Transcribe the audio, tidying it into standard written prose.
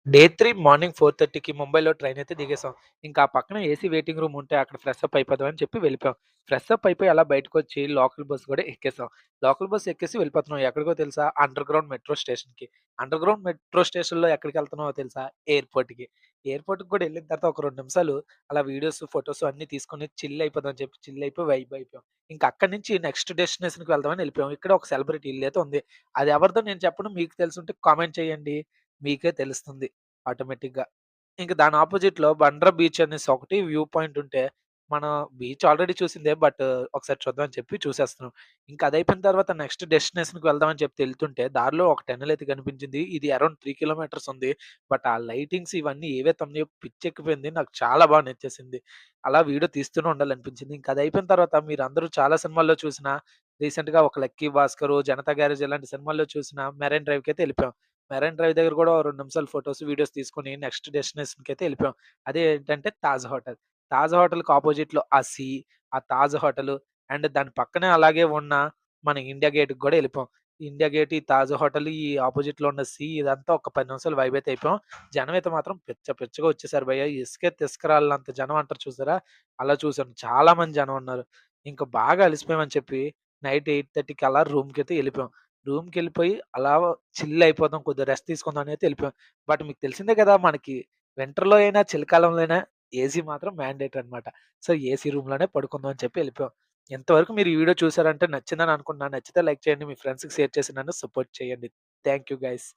Day 3 morning 4:30కి ముంబైలో ట్రైనయితే దిగేసాం. ఇంకా ఆ పక్కన ఏసీ వెయిటింగ్ రూమ్ ఉంటే అక్కడ ఫ్రెషప్ అయిపోదాం అని చెప్పి వెళ్ళిపోయాం. ఫ్రెషప్ అయిపోయి అలా బయటకొచ్చి లోకల్ బస్ కూడా ఎక్కేసాం. లోకల్ బస్ ఎక్కేసి వెళ్ళిపోతున్నాం. ఎక్కడికో తెలుసా? అండర్‌గ్రౌండ్ మెట్రో స్టేషన్‌కి. అండర్‌గ్రౌండ్ మెట్రో స్టేషన్‌లో ఎక్కడికెళ్తున్నామో తెలుసా? ఎయిర్‌పోర్ట్‌కి. ఎయిర్‌పోర్ట్‌కి కూడా ఎళ్ళిన తర్వాత ఒక 2 నిమిషాలు అలా వీడియోస్, ఫోటోస్ అన్నీ తీసుకొని చిల్ అయిపోదాం అని చెప్పి చిల్ అయిపోయి వైబ్ అయిపోయాం. ఇంకా అక్కడి నుంచి నెక్స్ట్ డెస్టినేషన్‌కి వెళ్దామని ఎళ్ళిపోయాం. ఇక్కడ ఒక సెలబ్రిటీ ఇల్లయితే ఉంది. అది ఎవరిదో నేను చెప్పను. మీకు తెలిసుంటే కామెంట్ చేయండి. మీకే తెలుస్తుంది ఆటోమేటిక్‌గా. ఇంక దాని అపోజిట్‌లో బండ్రా బీచ్ అనేసి ఒకటి వ్యూ పాయింట్ ఉంటే, మనం బీచ్ ఆల్రెడీ చూసిందే. ఒకసారి చూద్దాం అని చెప్పి చూసేస్తున్నాం. ఇంక అదయిపోయిన తర్వాత నెక్స్ట్ డెస్టినేషన్‌కి వెళ్దాం అని చెప్పి ఎళ్తుంటే దారిలో ఒక టన్నెల్ అయితే కనిపించింది. ఇది అరౌండ్ 3 కిలోమీటర్స్ ఉంది. బట్ ఆ లైటింగ్స్ ఇవన్నీ ఏవైతే ఉన్నాయో పిచ్చెక్కిపోయింది. నాకు చాలా బాగా నచ్చేసింది. అలా వీడియో తీస్తూనే ఉండాలనిపించింది. ఇంక అదయిపోయిన తర్వాత మీరందరూ చాలా సినిమాల్లో చూసిన రీసెంట్‌గా ఒక 'లక్కీ భాస్కరు', 'జనతా గ్యారేజ్' ఇలాంటి సినిమాల్లో చూసిన మెరైన్ డ్రైవ్‌కయితే ఎళ్ళిపోయాం. మెరైన్ డ్రైవ్ దగ్గర కూడా ఓ 2 నిమిషాలు ఫోటోస్, వీడియోస్ తీసుకొని నెక్స్ట్ డెస్టినేషన్‌కైతే ఎళ్ళిపోయాం. అదే ఏంటంటే తాజ్ హోటల్. తాజ్ హోటల్‌కి అపోజిట్‌లో ఆ సీ, ఆ తాజ్ హోటలు అండ్ దాని పక్కనే అలాగే ఉన్న మన ఇండియా గేట్‌కి గూడా ఎళ్ళిపోయాం. ఇండియా గేట్, ఈ తాజ్ హోటల్, ఈ అపోజిట్‌లో ఉన్న సీ ఇదంతా ఒక 10 నిమిషాలు వైబ్ అయితే అయిపోయాం. జనం అయితే మాత్రం పిచ్చగా వచ్చేసారు భయ్య. ఇసుకెత్తి ఇసుకరాలినంత జనం అంటారు చూసారా? అలా చూసాను. చాలా మంది జనం ఉన్నారు. ఇంక బాగా అలిసిపోయామని చెప్పి నైట్ 8:30కి అలా రూమ్‌కైతే ఎళ్ళిపోయాం. రూమ్‌కెళ్ళిపోయి అలా చిల్ అయిపోదాం, కొద్దిగా రెస్ట్ తీసుకుందాం అని అయితే ఎళ్ళిపోయాం. బట్ మీకు తెలిసిందే కదా! మనకి వింటర్‌లో అయినా, చలికాలంలో అయినా ఏసీ మాత్రం మ్యాండేటరీ అనమాట. సో, ఏసీ రూమ్‌లోనే పడుకుందాం అని చెప్పి ఎళ్ళిపోయాం. ఎంతవరకు మీరు ఈ వీడియో చూసారంటే నచ్చిందని అనుకుంటున్నాను. నచ్చితే లైక్ చేయండి. మీ ఫ్రెండ్స్‌కి షేర్ చేసి నన్ను సపోర్ట్ చేయండి. Thank you guys.